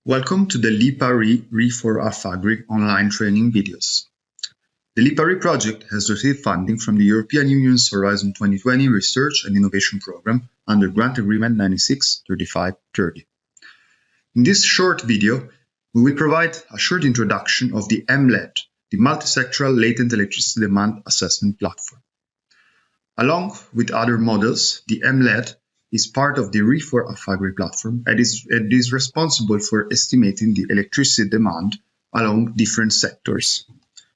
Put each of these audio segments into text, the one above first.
Welcome to the RE4AFAGRi online training videos. The RE project has received funding from the European Union's Horizon 2020 Research and Innovation Programme under Grant Agreement 96/35/30. In this short video, we will provide a short introduction of the EMLET, the Multisectoral Latent Electricity Demand Assessment Platform. Along with other models, the EMLET is part of the RE4AFAGRi platform and is responsible for estimating the electricity demand along different sectors.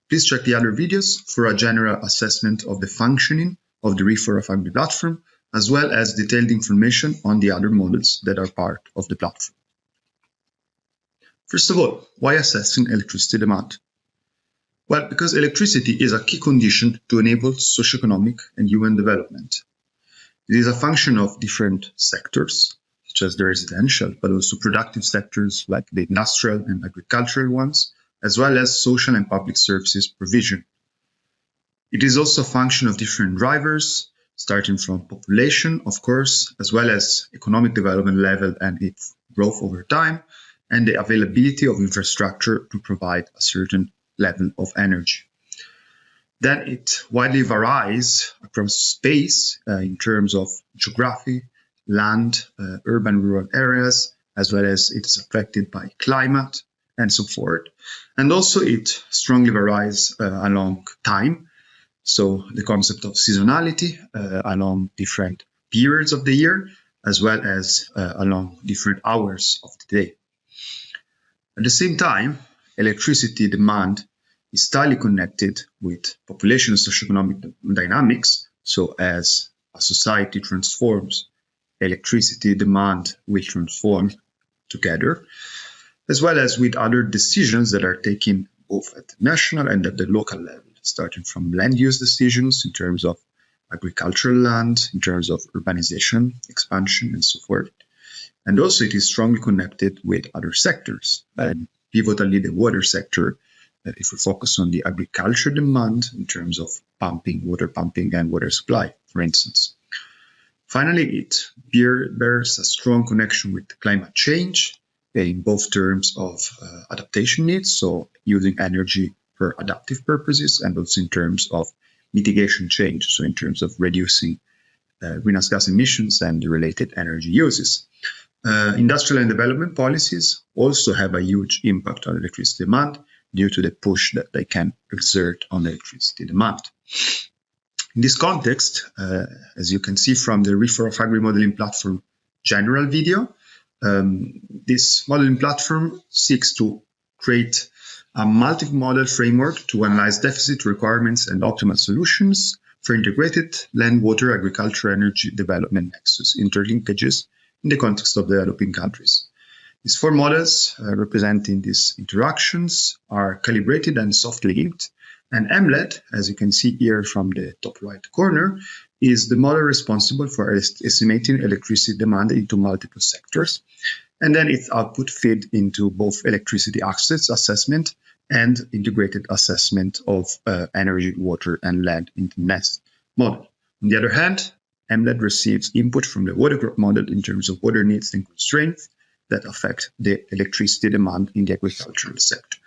Please check the other videos for a general assessment of the functioning of the RE4AFAGRi platform, as well as detailed information on the other models that are part of the platform. First of all, why assessing electricity demand? Well, because electricity is a key condition to enable socioeconomic and human development. It is a function of different sectors, such as the residential, but also productive sectors like the industrial and agricultural ones, as well as social and public services provision. It is also a function of different drivers, starting from population, of course, as well as economic development level and its growth over time, and the availability of infrastructure to provide a certain level of energy. Then it widely varies across space in terms of geography, land, urban rural areas, as well as it's affected by climate and so forth. And also it strongly varies along time. So the concept of seasonality along different periods of the year, as well as along different hours of the day. At the same time, electricity demand is tightly connected with population and socioeconomic dynamics. So as a society transforms, electricity demand will transform together, as well as with other decisions that are taken both at the national and at the local level, starting from land use decisions in terms of agricultural land, in terms of urbanization, expansion, and so forth. And also it is strongly connected with other sectors, and pivotally the water sector, if we focus on the agriculture demand in terms of pumping, water pumping and water supply, for instance. Finally, it bears a strong connection with climate change in both terms of adaptation needs, so using energy for adaptive purposes, and also in terms of mitigation change, so in terms of reducing greenhouse gas emissions and the related energy uses. Industrial and development policies also have a huge impact on electricity demand, due to the push that they can exert on electricity demand. In this context, as you can see from the RE4AFAGRi modeling platform general video, this modeling platform seeks to create a multi-model framework to analyze deficit requirements and optimal solutions for integrated land, water, agriculture, energy development nexus interlinkages in the context of developing countries. These four models representing these interactions are calibrated and softly linked, and EMLET, as you can see here from the top right corner, is the model responsible for estimating electricity demand into multiple sectors, and then its output feed into both electricity access assessment and integrated assessment of energy, water, and land in the next model. On the other hand, EMLET receives input from the water group model in terms of water needs and constraints that affect the electricity demand in the agricultural sector.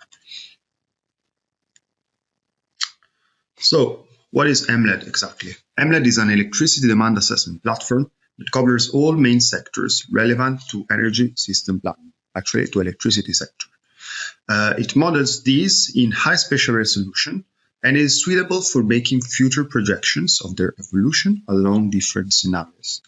So, what is EMLET exactly? EMLET is an electricity demand assessment platform that covers all main sectors relevant to energy system planning, actually to electricity sector. It models these in high spatial resolution and is suitable for making future projections of their evolution along different scenarios.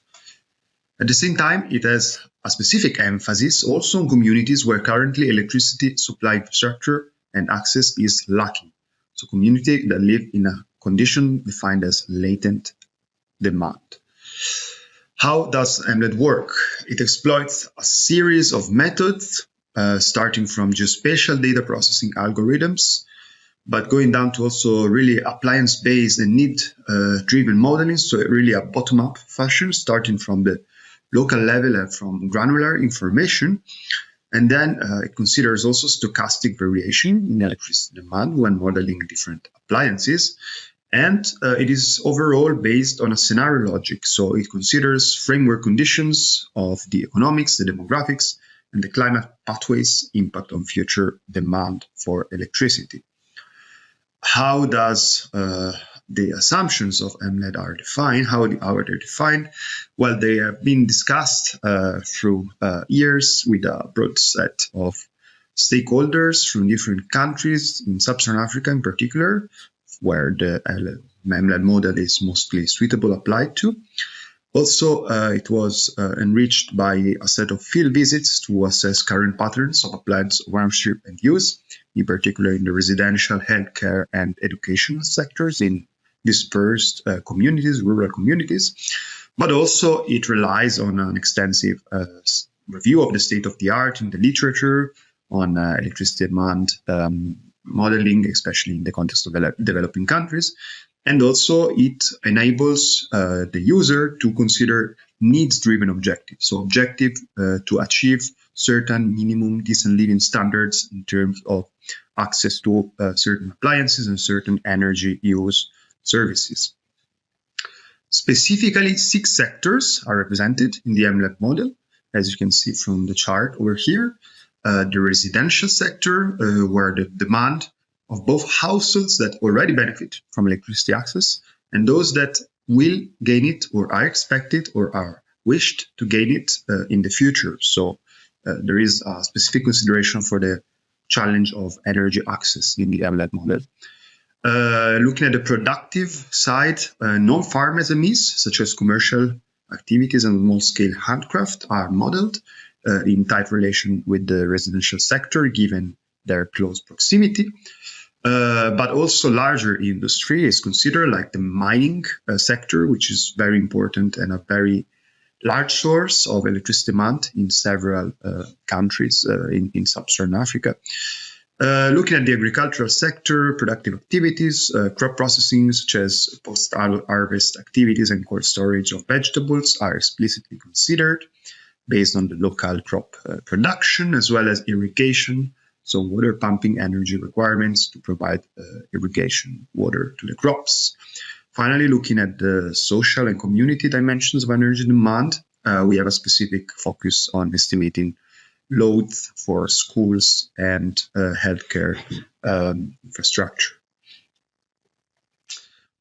At the same time, it has a specific emphasis also on communities where currently electricity supply infrastructure and access is lacking. So communities that live in a condition defined as latent demand. How does EMLET work? It exploits a series of methods, starting from geospatial data processing algorithms, but going down to also really appliance-based and need-driven modeling, so really a bottom-up fashion, starting from the local level and from granular information. And then it considers also stochastic variation in electricity demand when modeling different appliances. And it is overall based on a scenario logic. So it considers framework conditions of the economics, the demographics, and the climate pathways impact on future demand for electricity. How does the assumptions of EMLET are defined? How are they defined? Well, they have been discussed through years with a broad set of stakeholders from different countries, in Sub-Saharan Africa in particular, where the EMLET model is mostly suitable applied to. Also, it was enriched by a set of field visits to assess current patterns of appliance ownership and use, in particular in the residential, healthcare, and educational sectors in dispersed communities, rural communities. But also, it relies on an extensive review of the state of the art in the literature on electricity demand modeling, especially in the context of developing countries. And also it enables the user to consider needs-driven objectives. So objective to achieve certain minimum decent living standards in terms of access to certain appliances and certain energy use services. Specifically, 6 sectors are represented in the EMLET model, as you can see from the chart over here. The residential sector, where the demand of both households that already benefit from electricity access and those that will gain it or are expected or are wished to gain it in the future. So there is a specific consideration for the challenge of energy access in the EMLET model. Looking at the productive side, non-farm SMEs, such as commercial activities and small-scale handcraft, are modeled in tight relation with the residential sector, given their close proximity. But also larger industry is considered, like the mining sector, which is very important and a very large source of electricity demand in several countries in Sub-Saharan Africa. Looking at the agricultural sector, productive activities, crop processing, such as post-harvest activities and cold storage of vegetables, are explicitly considered based on the local crop production, as well as irrigation, so water pumping energy requirements to provide irrigation water to the crops. Finally, looking at the social and community dimensions of energy demand, we have a specific focus on estimating loads for schools and healthcare infrastructure.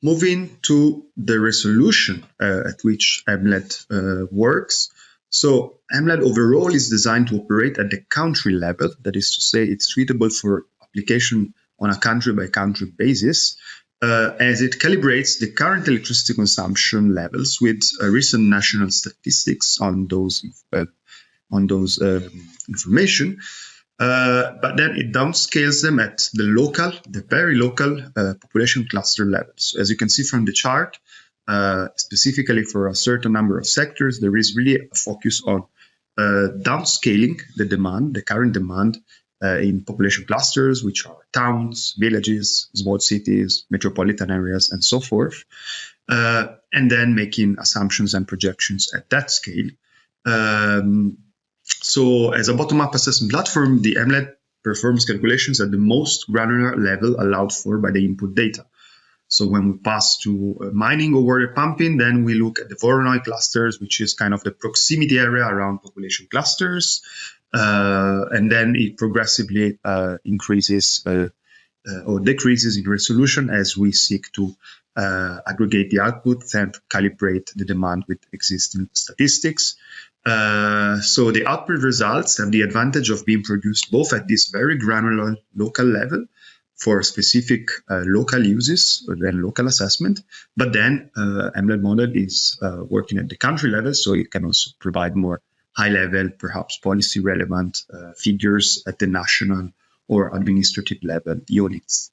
Moving to the resolution at which EMLET works. So EMLET overall is designed to operate at the country level. That is to say, it's suitable for application on a country-by-country basis, as it calibrates the current electricity consumption levels with recent national statistics on those information. But then it downscales them at the very local population cluster levels. So as you can see from the chart, specifically for a certain number of sectors, there is really a focus on downscaling the current demand in population clusters, which are towns, villages, small cities, metropolitan areas, and so forth, and then making assumptions and projections at that scale. So as a bottom-up assessment platform, the EMLET performs calculations at the most granular level allowed for by the input data. So when we pass to mining or water pumping, then we look at the Voronoi clusters, which is kind of the proximity area around population clusters. And then it progressively increases or decreases in resolution as we seek to aggregate the outputs and calibrate the demand with existing statistics. So the output results have the advantage of being produced both at this very granular local level for specific local uses and local assessment, but then EMLET model is working at the country level, so it can also provide more high-level, perhaps policy-relevant figures at the national or administrative level units.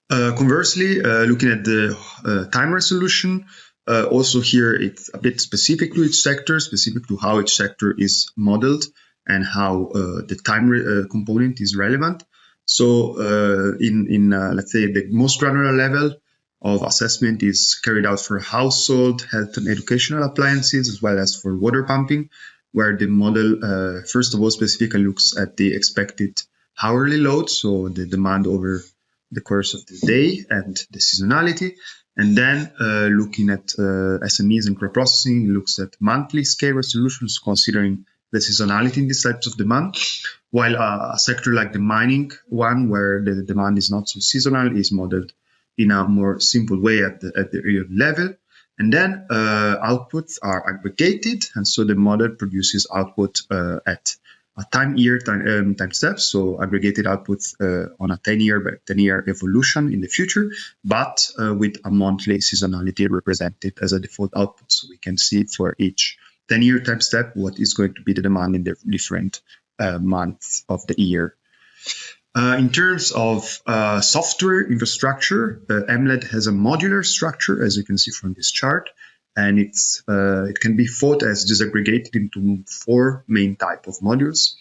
Conversely, looking at the time resolution, also here it's a bit specific to each sector, specific to how each sector is modeled and how the time component is relevant. So let's say the most granular level of assessment is carried out for household, health and educational appliances, as well as for water pumping, where the model, first of all, specifically looks at the expected hourly load, so the demand over the course of the day and the seasonality. And then looking at SMEs and crop processing, looks at monthly scale resolutions, considering the seasonality in these types of demand, while a sector like the mining one, where the demand is not so seasonal, is modeled in a more simple way at the area level. And then outputs are aggregated, and so the model produces output at a time step, so aggregated outputs on a 10-year by 10-year evolution in the future, but with a monthly seasonality represented as a default output. So we can see for each 10-year time step what is going to be the demand in the different months of the year. In terms of software infrastructure, EMLET has a modular structure, as you can see from this chart, and it can be thought as disaggregated into 4 main type of modules.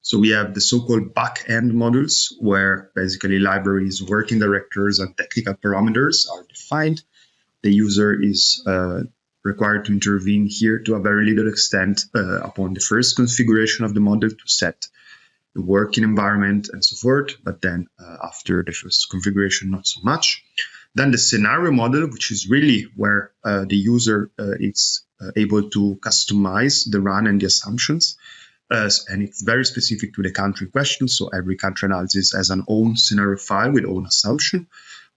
So we have the so-called back-end modules, where basically libraries, working directors, and technical parameters are defined. The user is required to intervene here to a very little extent upon the first configuration of the model to set the working environment and so forth, but then after the first configuration, not so much. Then the scenario model, which is really where the user is able to customize the run and the assumptions. And it's very specific to the country question. So every country analysis has an own scenario file with own assumption,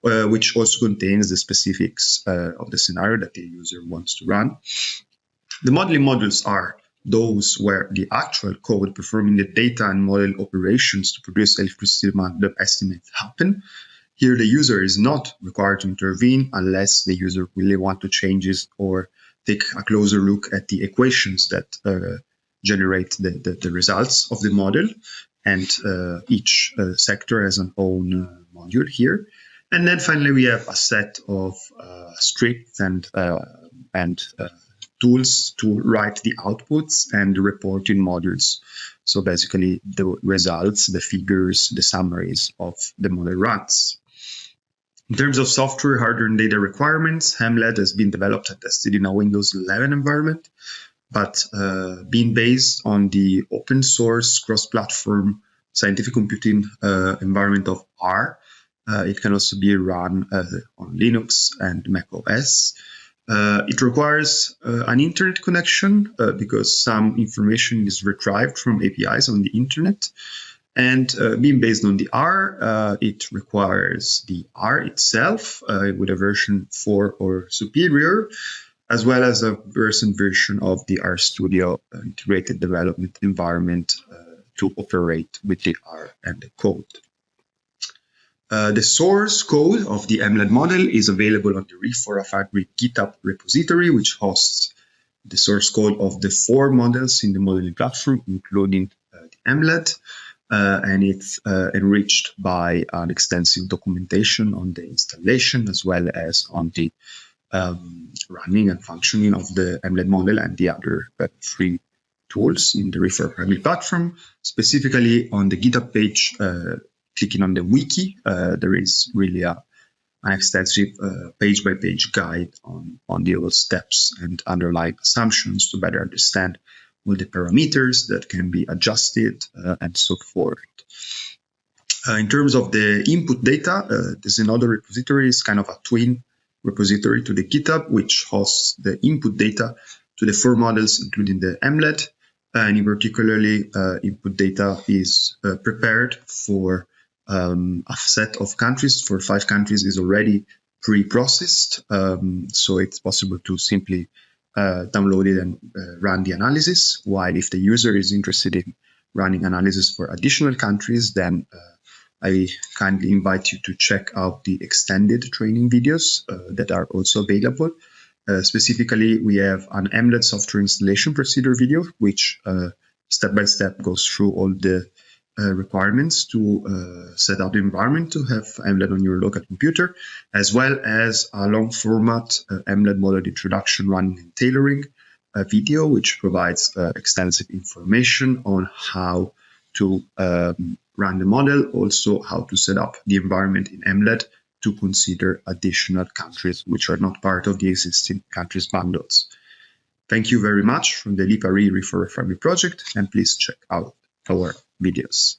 which also contains the specifics of the scenario that the user wants to run. The modeling modules are those where the actual code performing the data and model operations to produce electricity demand estimates happen. Here, the user is not required to intervene unless the user really want to change it or take a closer look at the equations that generate the results of the model. And each sector has an own module here. And then finally, we have a set of scripts and tools to write the outputs and the reporting modules. So basically the results, the figures, the summaries of the model runs. In terms of software, hardware, and data requirements, EMLET has been developed and tested in a Windows 11 environment, but being based on the open source cross-platform scientific computing environment of R, it can also be run on Linux and Mac OS. It requires an internet connection because some information is retrieved from APIs on the internet. And being based on the R, it requires the R itself with a version 4 or superior, as well as a version of the RStudio integrated development environment to operate with the R and the code. The source code of the EMLET model is available on the RE4AFAGRi GitHub repository, which hosts the source code of the 4 models in the modeling platform, including the EMLET, and it's enriched by an extensive documentation on the installation as well as on the running and functioning of the EMLET model and the other 3 tools in the RE4AFAGRi platform. Specifically on the GitHub page, clicking on the wiki, there is really an extensive page-by-page guide on the other steps and underlying assumptions to better understand all the parameters that can be adjusted and so forth. In terms of the input data, there's another repository, is kind of a twin repository to the GitHub, which hosts the input data to the 4 models, including the EMLET. And in particularly, input data is prepared for a set of countries. For 5 countries is already pre-processed, so it's possible to simply download it and run the analysis. While if the user is interested in running analysis for additional countries, then I kindly invite you to check out the extended training videos that are also available. Specifically, we have an EMLET software installation procedure video, which step by step goes through all the requirements to set up the environment to have EMLET on your local computer, as well as a long format EMLET model introduction, running and tailoring video, which provides extensive information on how to run the model, also how to set up the environment in EMLET to consider additional countries which are not part of the existing countries bundles. Thank you very much from the RE4AFAGRi project, and please check out our videos.